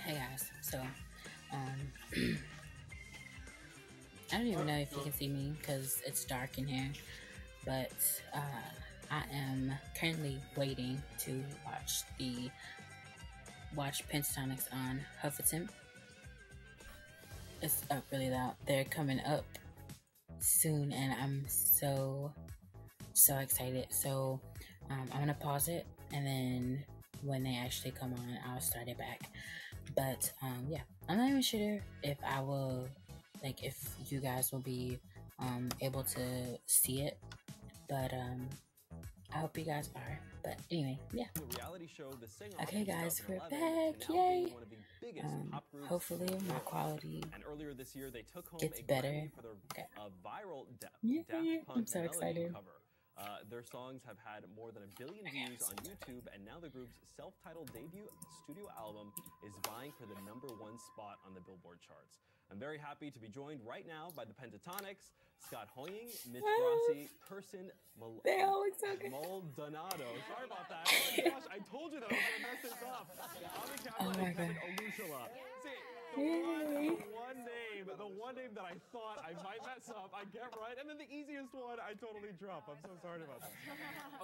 Hey guys, so I don't even know if you can see me because it's dark in here, but I am currently waiting to watch Pentatonix on Huffpost. It's up really loud. They're coming up soon, and I'm so excited. So I'm gonna pause it, and then when they actually come on, I'll start it back. But yeah, I'm not even sure if I will, like, if you guys will be able to see it, but I hope you guys are. But anyway, yeah. Okay, guys, we're back. Yay! Hopefully my quality gets better. Okay. Yeah, I'm so excited. Their songs have had more than 1 billion views on YouTube, and now the group's self-titled debut studio album is vying for the #1 spot on the Billboard charts. I'm very happy to be joined right now by the Pentatonix, Scott Hoying, Mitch Grassi, Kirsten Maldonado. Sorry about that. Oh my gosh, I told you that I was going to mess this up. Oh my God. The one name that I thought I might mess up, I get right, and then the easiest one, I totally drop. I'm so sorry about that.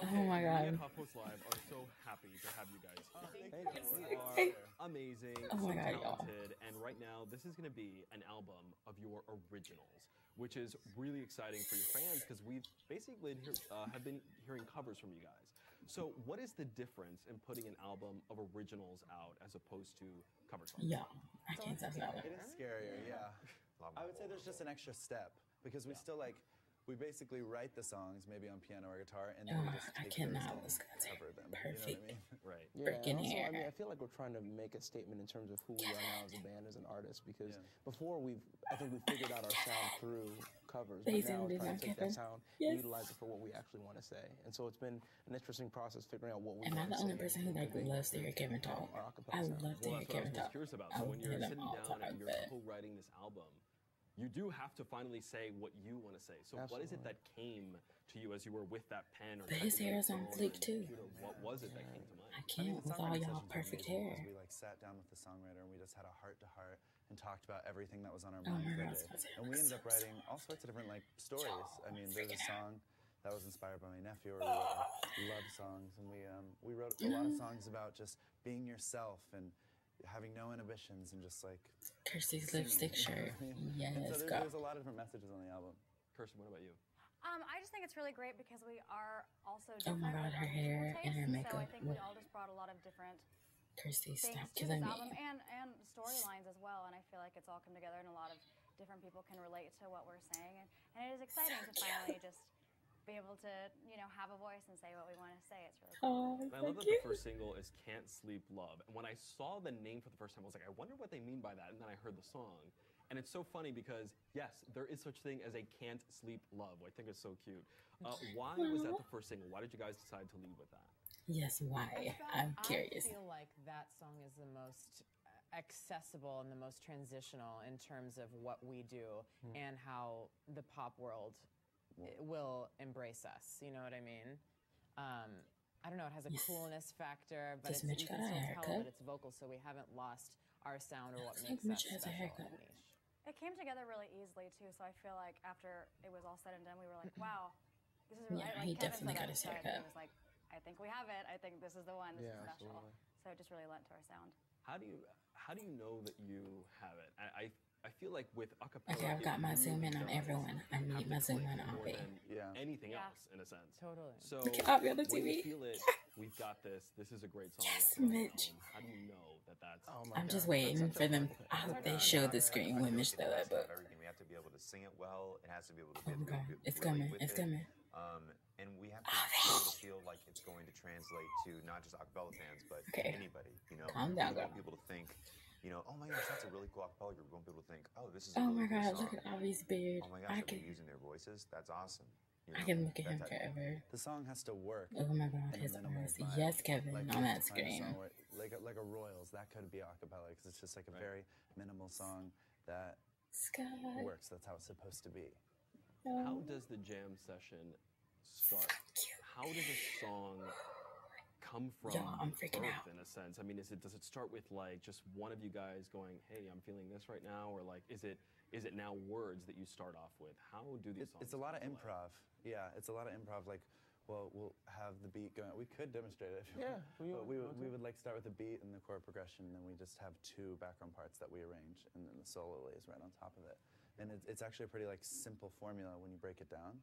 Okay, oh my God. We at Huffpost Live are so happy to have you guys here. You are amazing, so talented, and right now, this is going to be an album of your originals, which is really exciting for your fans because we've basically have been hearing covers from you guys. So what is the difference in putting an album of originals out as opposed to cover songs? Yeah, I can't talk about it. It is scarier, yeah. I would say there's just an extra step because we still we basically write the songs maybe on piano or guitar and then we just take those and cover them. Perfect. You know what I mean? Right. Freaking hair. I mean, I feel like we're trying to make a statement in terms of who we are now as a band, as an artist, because before I think we figured out our sound through covers, but now we're trying to take that sound and utilize it for what we actually want to say. And so it's been an interesting process figuring out what we want to say. Am I the only person who loves to hear Kevin talk? I love to hear Kevin talk. Curious about. So when you're sitting down and you're co-writing this album, you do have to finally say what you want to say. So what is it that came to you as you were with that pen? Or but his hair is on fleek too. What was it that came to mind? I can't with all y'all perfect hair. We sat down with the songwriter and we just had a heart-to-heart and talked about everything that was on our mind that day. And we ended up writing all sorts of different stories. I mean, there's a song that was inspired by my nephew, or we wrote love songs, and we wrote a lot of songs about just being yourself and having no inhibitions and just like Kirsty's lipstick shirt. Yes, so there's a lot of different messages on the album. Kirsten, what about you? I just think it's really great because we are also oh my God, her hair and her makeup. So I think we all just brought a lot of different Kirsty, stop to killing this me. album and storylines as well, and I feel like it's all come together and a lot of different people can relate to what we're saying, and it is exciting to finally just be able to, have a voice and say what we want to say. It's really cool. I love that the first single is Can't Sleep Love. And when I saw the name for the first time, I was like, I wonder what they mean by that. And then I heard the song. And it's so funny because, yes, there is such thing as a Can't Sleep Love. I think it's so cute. Why was that the first single? Why did you guys decide to lead with that? Yes, why? I'm curious. I feel like that song is the most accessible and the most transitional in terms of what we do and how the pop world will embrace us. You know what I mean? I don't know, it has a coolness factor, but you can still tell that it's vocal, so we haven't lost our sound or what makes us special and niche. It came together really easily too, so I feel like after it was all said and done, we were like, wow, this is really he definitely got his haircut. He was like, I think we have it. I think this is the one. This is special. So it just really lent to our sound. How do you know that you have it? I feel like with acapella, okay, I've got my zoom in on everyone. I need my zoom in on Abby. Anything else, in a sense. Totally. So look at Abby on the when TV. you feel it, we've got this. This is a great song. Yes, Mitch. How do you know that that's? I'm just waiting for them. I hope they show the screen when Mitch throw that book. We have to be able to sing it well. It has to be able to. Oh God, it's coming. It's coming. And we have to be able to feel like it's going to translate to not just acapella fans, but anybody. Calm down, we want people to think. Oh my gosh, that's a really cool acapella group. We want people to think, oh, this is a oh really my God, cool song. look at Abby's beard. Oh my gosh, they're using their voices. That's awesome. I can look at him forever. The song has to work. Oh my God, his voice. Yes, Kevin, on that screen. Like a Royals, that could be acapella because it's just like a very minimal song that works. That's how it's supposed to be. How does the jam session start? How does a song come from I'm freaking birth, out. in a sense? I mean, does it start with like just one of you guys going, "Hey, I'm feeling this right now," or like is it now words that you start off with? How do these songs? It's a lot of improv. Yeah, it's a lot of improv. Like, well, we'll have the beat going. We could demonstrate it if you want. But we would like start with the beat and the chord progression, and then we just have 2 background parts that we arrange, and then the solo lays right on top of it. And it's actually a pretty like simple formula when you break it down.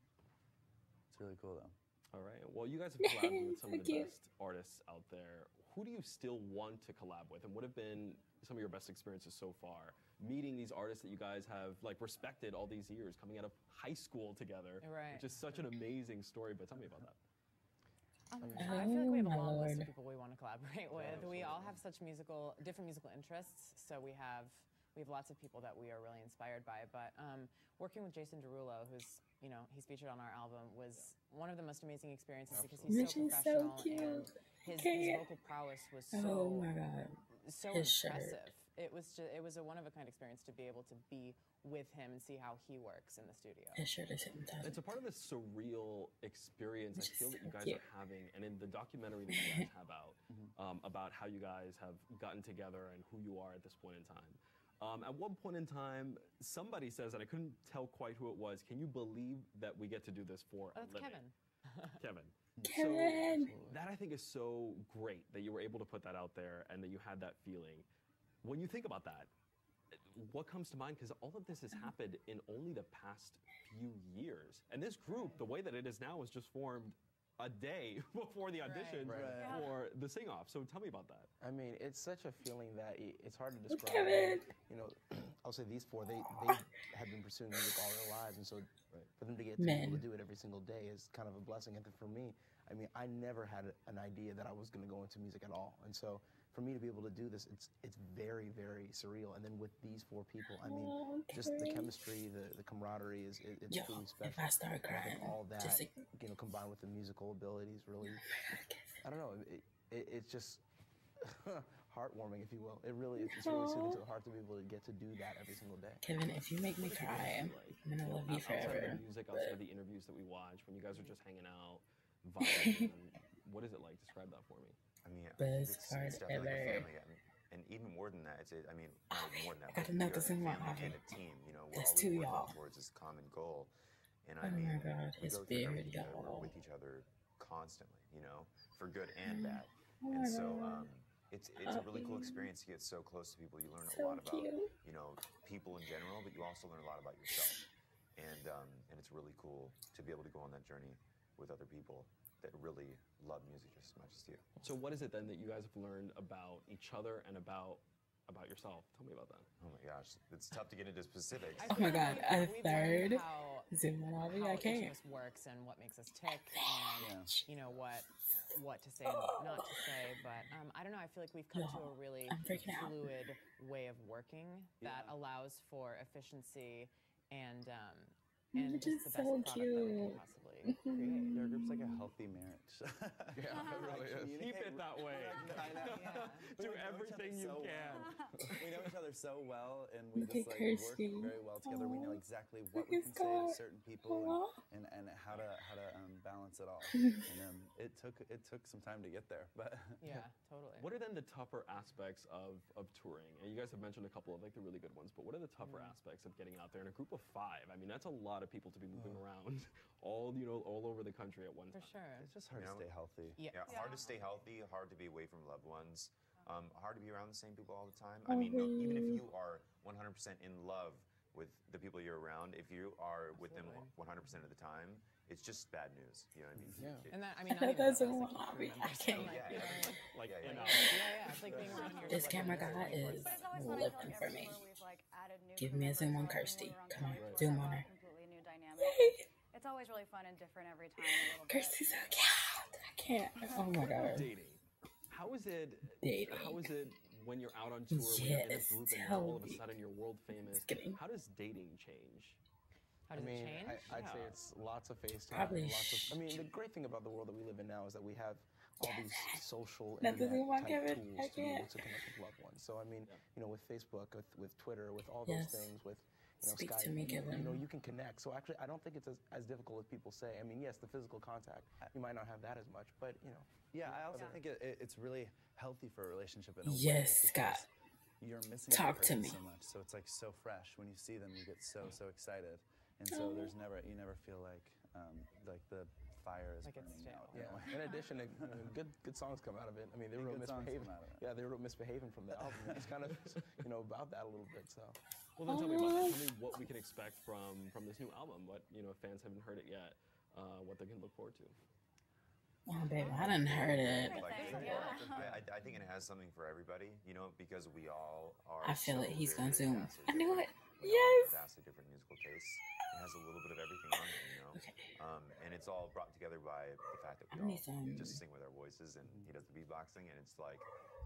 It's really cool though. All right. Well, you guys have collabed with some of the best artists out there. Who do you still want to collab with, and what have been some of your best experiences so far? Meeting these artists that you guys have like respected all these years, coming out of high school together, which is such an amazing story. But tell me about that. I feel like we have a long list of people we want to collaborate with. We all have such different musical interests, so we have lots of people that we are really inspired by. But working with Jason Derulo, who's he's featured on our album, was one of the most amazing experiences because he's so professional and his vocal prowess was so impressive. It was a one-of-a-kind experience to be able to be with him and see how he works in the studio. It's a part of this surreal experience I feel that you guys are having, and in the documentary that you guys have out about how you guys have gotten together and who you are at this point in time. At one point in time, somebody says, and I couldn't tell quite who it was, can you believe that we get to do this for a living? Kevin. Kevin! So that I think is so great that you were able to put that out there and that you had that feeling. When you think about that, what comes to mind? Because all of this has happened in only the past few years. And this group, the way that it is now, was just formed a day before the audition for the sing-off. So tell me about that. I mean, it's such a feeling that it's hard to describe. Kevin. I'll say these 4, they have been pursuing music all their lives, and so for them to get to be able to do it every single day is kind of a blessing. And for me, I mean, I never had an idea that I was going to go into music at all, and so for me to be able to do this, it's very, very surreal. And then with these 4 people, I mean, just the chemistry, the camaraderie it's truly special. If I start crying, all that, combined with the musical abilities, really, I don't know, it's just heartwarming, if you will. It really is. It's really soothing to the heart to be able to get to do that every single day. Kevin, if you make me cry, I'm gonna love you forever. Outside of the music, outside of the interviews that we watch, when you guys are just hanging out, vibing, what is it like? Describe that for me. I mean, Best it's part definitely ever. like a family, and even more than that, I mean, more than that, I gotta know this in my family life. and a team. We're That's always 2 working y'all. towards this common goal. And Oh my God, we his go through beard, everything together. y'all. We're with each other constantly, for good and bad. Oh And my so God. it's a really cool experience to get so close to people. You learn a lot about people in general, but you also learn a lot about yourself. And it's really cool to be able to go on that journey with other people that really love music just as much as you. So what is it then that you guys have learned about each other and about yourself? Tell me about that. Oh my gosh, it's tough to get into specifics. Oh my God, a third. Zoom in on me, I How each can't. of us works and what makes us tick, and what to say and not to say. But I don't know. I feel like we've come to a really fluid way of working that allows for efficiency and just the best product that we can possibly create. Your group's like a healthy marriage. Yeah, it really is. Keep it that way. I know. Do everything you can. We know each other so well, and we Look just at work Kirsty. very well together. We know exactly what Look we at can say to Scott. certain people and how to balance it all. And it took some time to get there, but Yeah, totally. What are then the tougher aspects of touring? And you guys have mentioned a couple of like the really good ones, but what are the tougher aspects of getting out there in a group of 5? I mean, that's a lot of people to be moving around all over the country at one time. For sure. it's just hard to stay healthy. Yeah, hard to stay healthy, hard to be away from loved ones, hard to be around the same people all the time. I mean, even if you are 100% in love with the people you're around, if you are with them 100% of the time, it's just bad news. You know what I mean? Yeah. And that, I mean, not even That's us, a like, lot. crew I members, can't. like, you know what I mean? Like, It's like being around here. This like, camera guy everybody is But it's always fun. I feel living like for every me. tour we've added new Give crew me a zoom members, on or when Kirsty. we were on Come on, tour, zoom we on had her. a completely new dynamic. It's always really fun and different every time. A little bit. Kirsty's so cute. I can't. Oh my God. Dating. How is it? Dating. How is it when you're out on tour, when you're in a Yes, group, and tell all of a me. sudden you're world famous? Just kidding. How does dating change? How does it change? I'd say it's lots of FaceTime. Probably. I mean, the great thing about the world that we live in now is that we have all these social Not the thing about internet type Kevin. tools I to be able can't. to connect with loved ones. So I mean, with Facebook, with Twitter, with all those Yes. things, with Speak Skype, to me, Kevin. you can connect. So actually, I don't think it's as difficult as people say. I mean, yes, the physical contact, you might not have that as much, but Yeah, I also think it's really healthy for a relationship in a way. Yes, Scott. You're missing Talk the to person me. so much, so it's like so fresh. When you see them, you get so excited, and so you never feel like the fire is Like it's burning stale. out. yeah. In addition, good songs come out of it. I mean, they wrote Misbehaving. Yeah, they wrote Misbehaving from the album. It's kind of about that a little bit. So. Well, then tell me about that. Tell me what we can expect from this new album. What if fans haven't heard it yet, what they can look forward to. Oh, babe, I done heard it. I think it has something for everybody, because we all are. I feel it. He's gonna zoom. vastly I knew it. different. We all Yes. have vastly different musical tastes. It has a little bit of everything on it, Okay. And it's all brought together by the fact that we I need all some- just sing with our voices, and he does the beatboxing, and it's like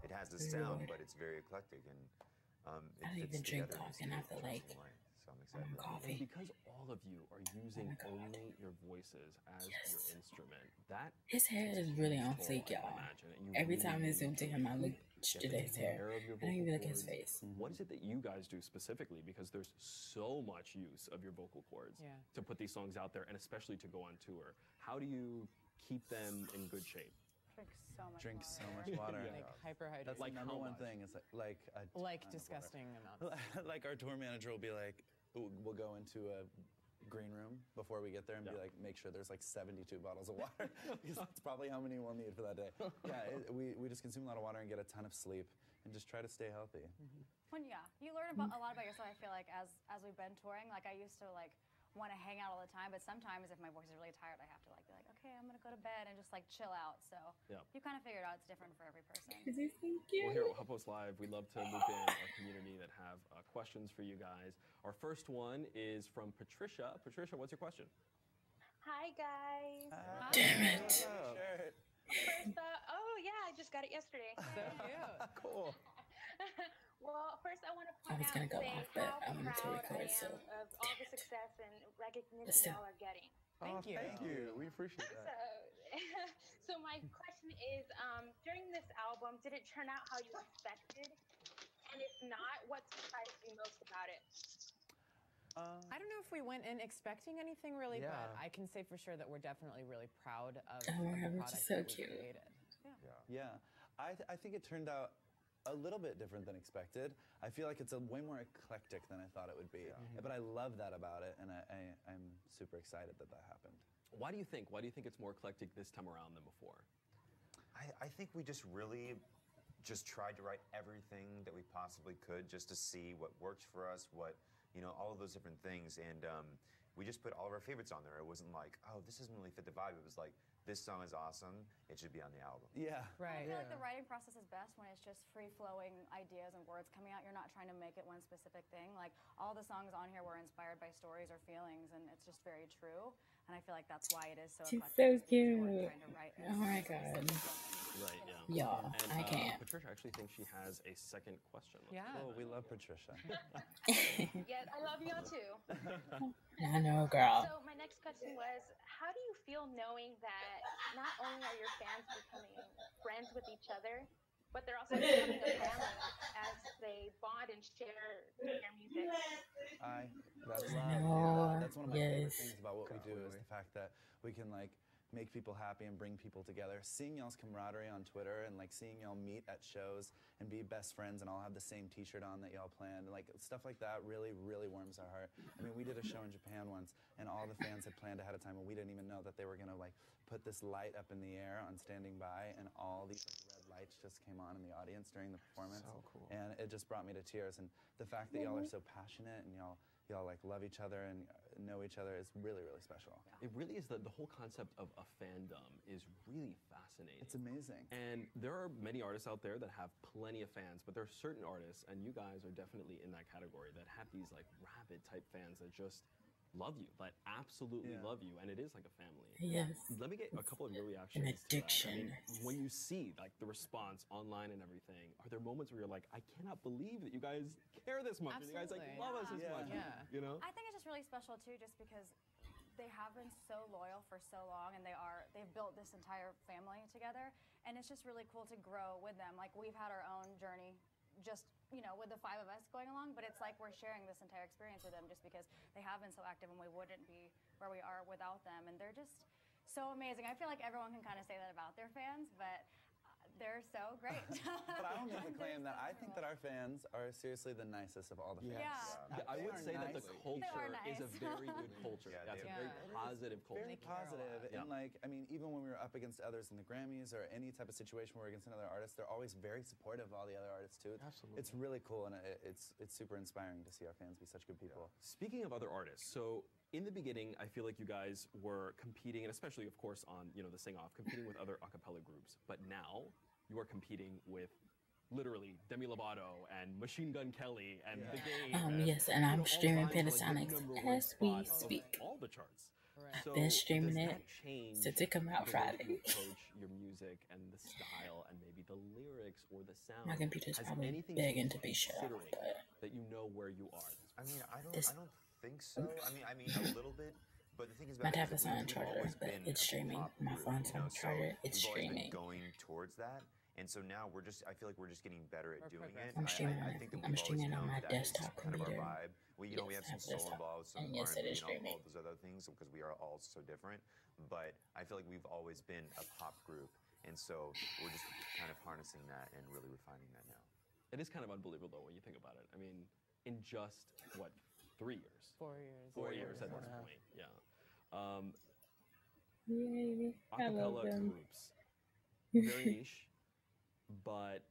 it has this sound, but it's very eclectic, and it I don't fits even drink together in coffee, this and I feel like interesting way. So I'm excited. about it. coffee. And because all of you are using only your voices as your instrument, that His hair is really on fleek, y'all. Every time I zoom to him, I look straight at his hair. I don't even look at his face. What is it that you guys do specifically? Because there's so much use of your vocal cords to put these songs out there, and especially to go on tour. How do you keep them in good shape? Drink so much water. Yeah. Like hyperhydrated. That's Like the number how one much? thing is like a Like ton of disgusting amounts. water. Like our tour manager will be like, we'll go into a green room before we get there and be like, make sure there's like 72 bottles of water because that's probably how many we'll need for that day. Yeah, we just consume a lot of water and get a ton of sleep and just try to stay healthy. Well, yeah, you learn a lot about yourself. I feel like as we've been touring, like I used to want to hang out all the time, but sometimes if my voice is really tired, I have to be like, okay, I'm gonna go to bed and just chill out. So you kind of figure it out. It's different for every person. Well, here at Huffpost Live, we love to loop in our community that have questions for you guys. Our first one is from Patricia. Patricia, what's your question? Hi, guys. Damn it. First, I just got it yesterday. So cute. Cool. Well, first I want to I point was out gonna go say off, but how I'm gonna proud record, I am so. of all the success and recognition still. y'all are getting. Thank you. Thank you. We appreciate that. So my question is, during this album, did it turn out how you expected? And if not, what surprised you most about it? I don't know if we went in expecting anything really, Yeah. but I can say for sure that we're definitely really proud of Oh my the God, which product is so that we cute. created. Yeah, I think it turned out a little bit different than expected. I feel like it's way more eclectic than I thought it would be. But I love that about it, and I'm super excited that happened. Why do you think it's more eclectic this time around than before? I think we just really tried to write everything that we possibly could just to see what works for us, what, all of those different things. And we just put all of our favorites on there. It wasn't like, oh, this doesn't really fit the vibe. It was like, this song is awesome. It should be on the album. Yeah. Right. I feel like the writing process is best when it's just free-flowing ideas and words coming out. You're not trying to make it one specific thing. Like, all the songs on here were inspired by stories or feelings, and it's just very true. And I feel like that's why it is so She's eclectic, so because you weren't cute. trying to write Oh my God. Right, yeah. Y'all, And I can't. Patricia actually thinks she has a second question. Yeah. Oh, we love Patricia. Yes, I love y'all too. I know, girl. So my next question was, how do you feel knowing that not only are your fans becoming friends with each other, but they're also becoming a family as they bond and share their music? That's know. that's one of my favorite Yes. things about what we do is the fact that we can make people happy and bring people together. Seeing y'all's camaraderie on Twitter and seeing y'all meet at shows and be best friends and all have the same T-shirt on that y'all planned, and stuff like that really, really warms our heart. I mean, we did a show in Japan once, and all the fans had planned ahead of time, and we didn't even know that they were gonna put this light up in the air on standing by, and all these red lights just came on in the audience during the performance. So cool. And it just brought me to tears. And the fact that y'all are so passionate and y'all love each other and know each other is really, really special. It really is the whole concept of a fandom is really fascinating. It's amazing. And there are many artists out there that have plenty of fans, but there are certain artists, and you guys are definitely in that category, that have these rabid type fans that just love you, that absolutely love you, and it is like a family. Yes. Let me get a couple of your reactions. An to that. addiction. I mean, when you see the response online and everything, are there moments where you're like, I cannot believe that you guys care this much, and you guys Absolutely. love us this Yeah. much. Yeah. You know? I think it's just really special too, just because they have been so loyal for so long, and they've built this entire family together, and it's just really cool to grow with them. Like, we've had our own journey just, you know, with the 5 of us going along, but it's like we're sharing this entire experience with them just because they have been so active and we wouldn't be where we are without them. And they're just so amazing. I feel like everyone can kind of say that about their fans, but they're so great. But I will make the claim that I think that our fans are seriously the nicest of all the fans. Yeah. I would say that the culture nice. is a very good culture. Yeah, That's a very positive culture. Very positive. And like, I mean, even when we were up against others in the Grammys or any type of situation where we're against another artist, they're always very supportive of all the other artists too. Absolutely. It's really cool, and it's super inspiring to see our fans be such good people. Speaking of other artists, so in the beginning, I feel like you guys were competing, and especially, of course, on the Sing Off, competing with other a cappella groups. But now you are competing with literally Demi Lovato and Machine Gun Kelly and The Game. Yes, and I'm streaming Pentatonix as we speak. All the charts. Right. So Been streaming does it that change since it come out the way that Friday. you approach your music and the style and maybe the lyrics or the sound? My computer's Has probably anything begging changed to be shut off, considering but that you know where you are? I mean, I don't think so. I mean a little bit. But the thing is, my about tablet's not on we've charger, always but been it's a streaming. pop My group, phone's you know, on charger, so it's we've always streaming. been going towards that, and so now I feel like we're just getting better at doing it. I'm streaming. I think that I'm we've always streaming on known my that is desktop kind of our computer. vibe. We we have some Yes, soul involved, some and yes, it R&B, is and all streaming. those other things because we are all so different. But I feel like we've always been a pop group, and so we're just kind of harnessing that and really refining that now. It is kind of unbelievable though when you think about it. I mean, in just what, 3 years? 4 years. 4 years at this point, yeah. Yay, I love Acapella them. groups, very niche, but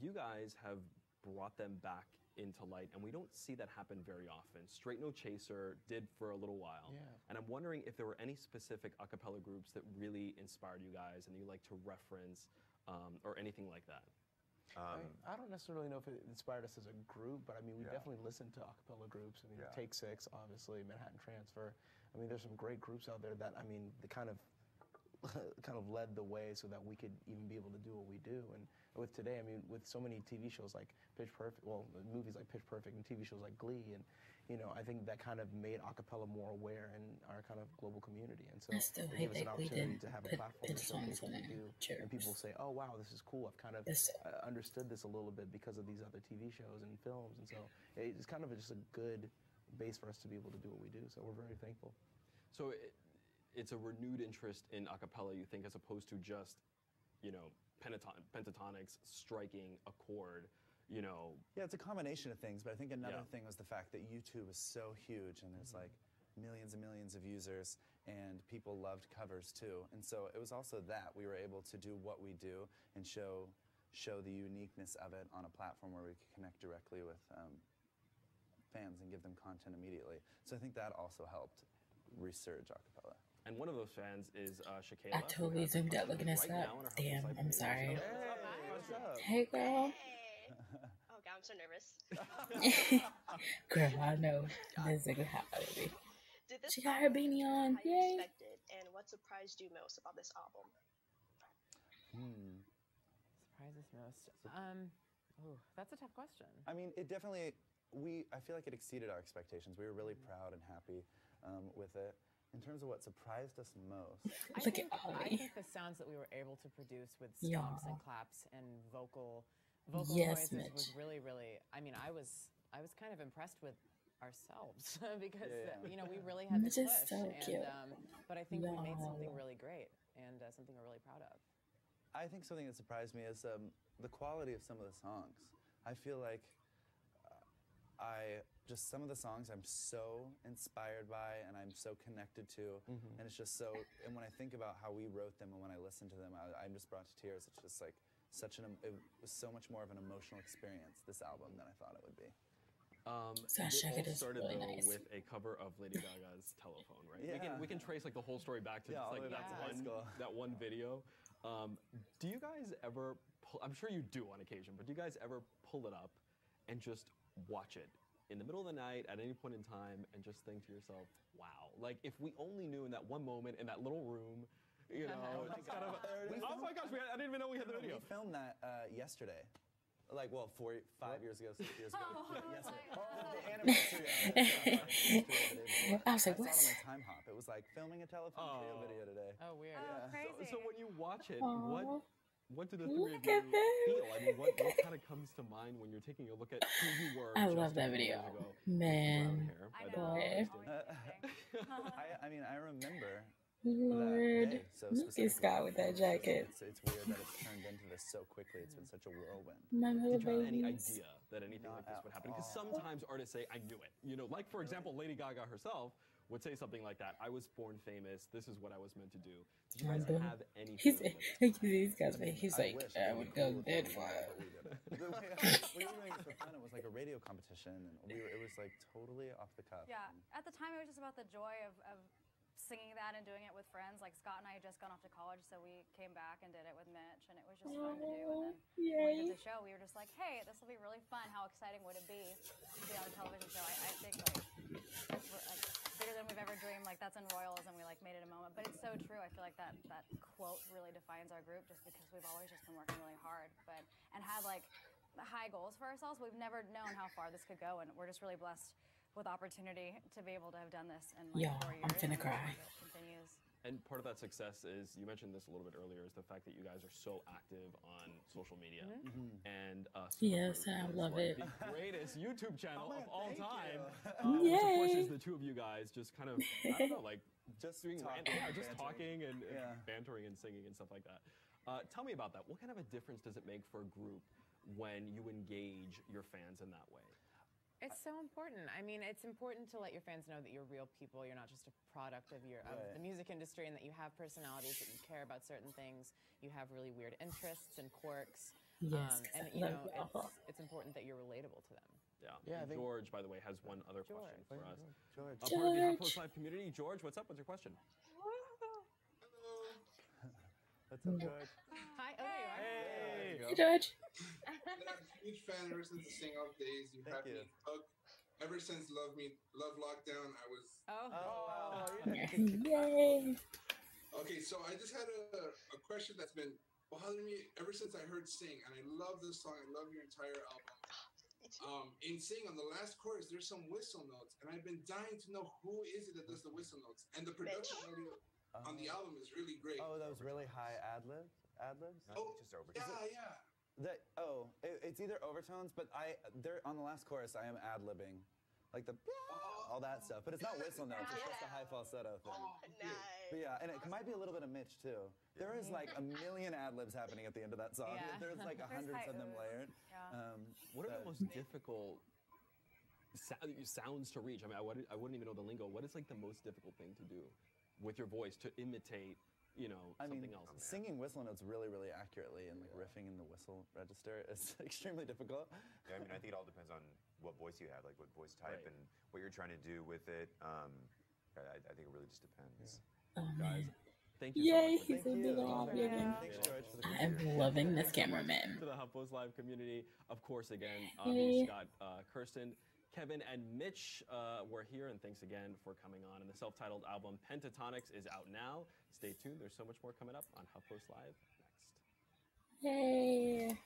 you guys have brought them back into light, and we don't see that happen very often. Straight No Chaser did for a little while, and I'm wondering if there were any specific acapella groups that really inspired you guys and you like to reference, or anything like that. I don't necessarily know if it inspired us as a group, but I mean, we definitely listened to acapella groups. I mean, Take 6, obviously, Manhattan Transfer. I mean, there's some great groups out there that, I mean, they kind of led the way so that we could even be able to do what we do. And with today, I mean, with so many TV shows like Pitch Perfect, well, movies like Pitch Perfect and TV shows like Glee, and you know, I think that kind of made acapella more aware in our kind of global community. And so it gave us an opportunity to have a platform to showcase what we do. And people say, oh, wow, this is cool. I've kind of understood this a little bit because of these other TV shows and films. And so it's kind of just a good base for us to be able to do what we do. So we're very thankful. So it's a renewed interest in acapella, you think, as opposed to just, you know, pentatonics striking a chord, you know. Yeah, it's a combination of things, but I think another thing was the fact that YouTube is so huge and there's like millions and millions of users, and people loved covers too. And so it was also that we were able to do what we do and show the uniqueness of it on a platform where we could connect directly with fans and give them content immediately. So I think that also helped resurge acapella. And one of those fans is Shakayla. I totally zoomed out looking this up. Damn, I'm sorry. Hey, what's up? Hey, girl. Oh God, I'm so nervous. Girl, I know. This is how it be. She got her beanie on. How you Yay. expected, and what surprised you most about this album? Surprises most. Oh, that's a tough question. I mean, it definitely, I feel like it exceeded our expectations. We were really proud and happy with it. In terms of what surprised us most, I think the sounds that we were able to produce with stomps and claps and vocal noises was really, really. I mean, I was kind of impressed with ourselves because you know, we really had to push. So cute. But I think we made something really great and something we're really proud of. I think something that surprised me is the quality of some of the songs. I feel like some of the songs I'm so inspired by and I'm so connected to, and it's just so, and when I think about how we wrote them and when I listen to them, I'm just brought to tears. It's just like it was so much more of an emotional experience, this album, than I thought it would be. It all started though with a cover of Lady Gaga's Telephone, right? Yeah. We can trace like the whole story back to just like that one video. Do you guys ever I'm sure you do on occasion, but do you guys ever pull it up and just watch it in the middle of the night at any point in time and just think to yourself, wow, like if we only knew in that one moment in that little room, you know, it's kind of oh my gosh, I didn't even know we had the video. We filmed that yesterday. Like, well, 5 years ago, 6 years ago. The anniversary. I was like, what? what? I saw it on my time hop. It was like filming a telephone trio video today. Oh, weird. Oh, crazy. So when you watch it, what what do the three of you feel? I mean, what kind of comes to mind when you're taking a look at who you were? I love that video, man. I mean, I remember. Lord, so look at Scott with that jacket. It's weird that it's turned into this so quickly. It's been such a whirlwind. My little Did you have any babies. idea that anything like this would happen? Because sometimes artists say, I knew it. You know, like for example, Lady Gaga herself would say something like that. I was born famous. This is what I was meant to do. Did you guys have any? He's like, I would go dead for it. We were doing it for fun. It was like a radio competition, and it was like totally off the cuff. Yeah, at the time it was just about the joy of singing that and doing it with friends. Like Scott and I had just gone off to college, so we came back and did it with Mitch, and it was just fun to do. And then when we did the show, we were just like, hey, this will be really fun. How exciting would it be to be on a television show? I think we're like bigger than we've ever dreamed. Like that's in Royals, and we like made it a moment. But it's so true. I feel like that quote really defines our group, just because we've always just been working really hard, and had like high goals for ourselves. We've never known how far this could go, and we're just really blessed with opportunity to be able to have done this in like 4 years. I'm finna cry. It continues. And part of that success is, you mentioned this a little bit earlier, is the fact that you guys are so active on social media. And yes, I love it. The greatest YouTube channel of all time. Yay. Which of course is the two of you guys just kind of, I don't know, like just doing talking and Yeah. bantering and singing and stuff like that. Tell me about that. What kind of a difference does it make for a group when you engage your fans in that way? It's so important. I mean, it's important to let your fans know that you're real people. You're not just a product of the music industry, and that you have personalities, that you care about certain things. You have really weird interests and quirks. Yes, and you know, it's important that you're relatable to them. Yeah. George, by the way, has one other question for us. George. Part of the Huffpost Live community. George, what's up? What's your question? What's up, George? Hi. Oh, there you are. Hey, George. I've been a huge fan ever since the Sing Off days. You have me hooked. Ever since Love Lockdown, I was. Yay! Okay, so I just had a question that's been bothering me ever since I heard Sing, and I love this song. I love your entire album. In Sing, on the last chorus, there's some whistle notes, and I've been dying to know who is it that does the whistle notes. And the production on the album is really great. Oh, those really high ad-libs? Oh, just overtones. yeah. It's either overtones, but they're on the last chorus. I am ad-libbing, like all that stuff. But it's not whistle notes. It's just a high falsetto thing. Nice. But yeah, and it might be a little bit of Mitch too. There is like a million ad-libs happening at the end of that song. Yeah. There's like hundreds of them layered. What are the most difficult sounds to reach? I mean, I wouldn't even know the lingo. What is like the most difficult thing to do with your voice to imitate? You know, something else. Singing whistle notes really, really accurately and like riffing in the whistle register is extremely difficult. Yeah, I mean, I think it all depends on what voice you have, like what voice type and what you're trying to do with it. I think it really just depends. Guys, thank you Yay, so much. he's a big old Thanks, George, for the I'm loving this cameraman. To the Huffpost Live community, of course, again, Scott, Kirsten, Kevin, and Mitch were here, and thanks again for coming on. And the self-titled album Pentatonix is out now. Stay tuned. There's so much more coming up on Huffpost Live next. Yay!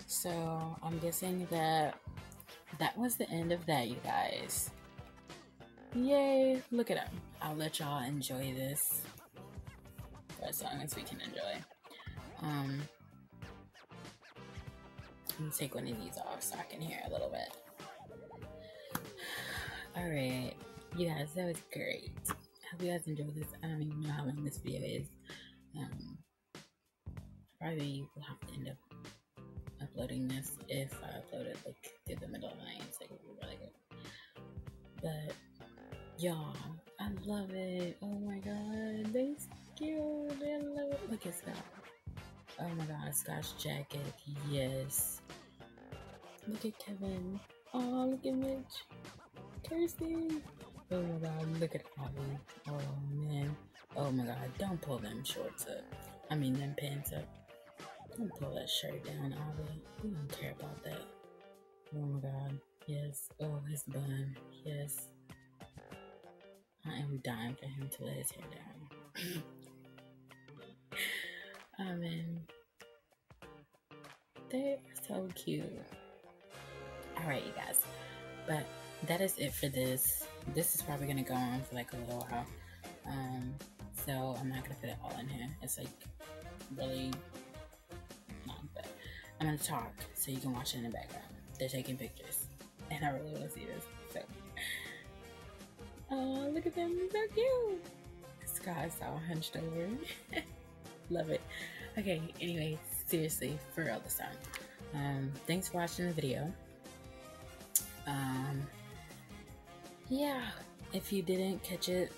So I'm guessing that was the end of that, you guys. Yay! Look at him. I'll let y'all enjoy this for as long as we can enjoy. Let me take one of these off so I can hear a little bit. Alright, you guys, that was great. Hope you guys enjoyed this. I don't even know how long this video is. Probably will have to end up uploading this if I upload it like through the middle of the night. It's like really good. But y'all, I love it. Oh my god, they cute. I love it. Look at Scott. Oh my god, Scott's jacket. Yes. Look at Kevin. Oh, look at Mitch. Kirsten. Oh my god, look at Abby. Oh man. Oh my god, don't pull them shorts up. I mean them pants up. Don't pull that shirt down, Abby. We don't care about that. Oh my god. Yes. Oh, his bun. Yes. I am dying for him to let his hair down. Oh man. They're so cute. Alright, you guys. But that is it for this. This is probably gonna go on for like a little while. So I'm not gonna put it all in here. It's like really I'm gonna talk so you can watch it in the background. They're taking pictures, and I really want to see this. So, oh, look at them, they're so cute. Sky's all hunched over. Love it. Okay, anyway, seriously, for real this time. Thanks for watching the video. Yeah, if you didn't catch it,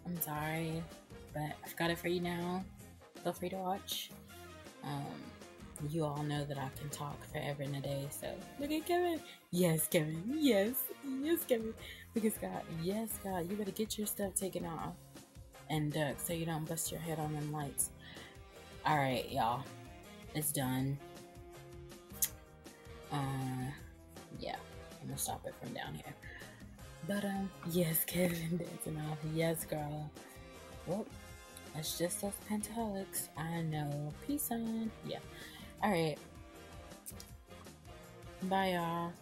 I'm sorry, but I've got it for you now. Feel free to watch. You all know that I can talk forever and a day, so look at Kevin. Yes, Kevin. Yes, yes, Kevin. Look at Scott. Yes, Scott. You better get your stuff taken off and duck so you don't bust your head on them lights. All right, y'all. It's done. Yeah, I'm gonna stop it from down here. But yes, Kevin dancing off. Yes, girl. Well, that's just us Pentatonix. I know. Peace on. Yeah. All right. Bye, y'all.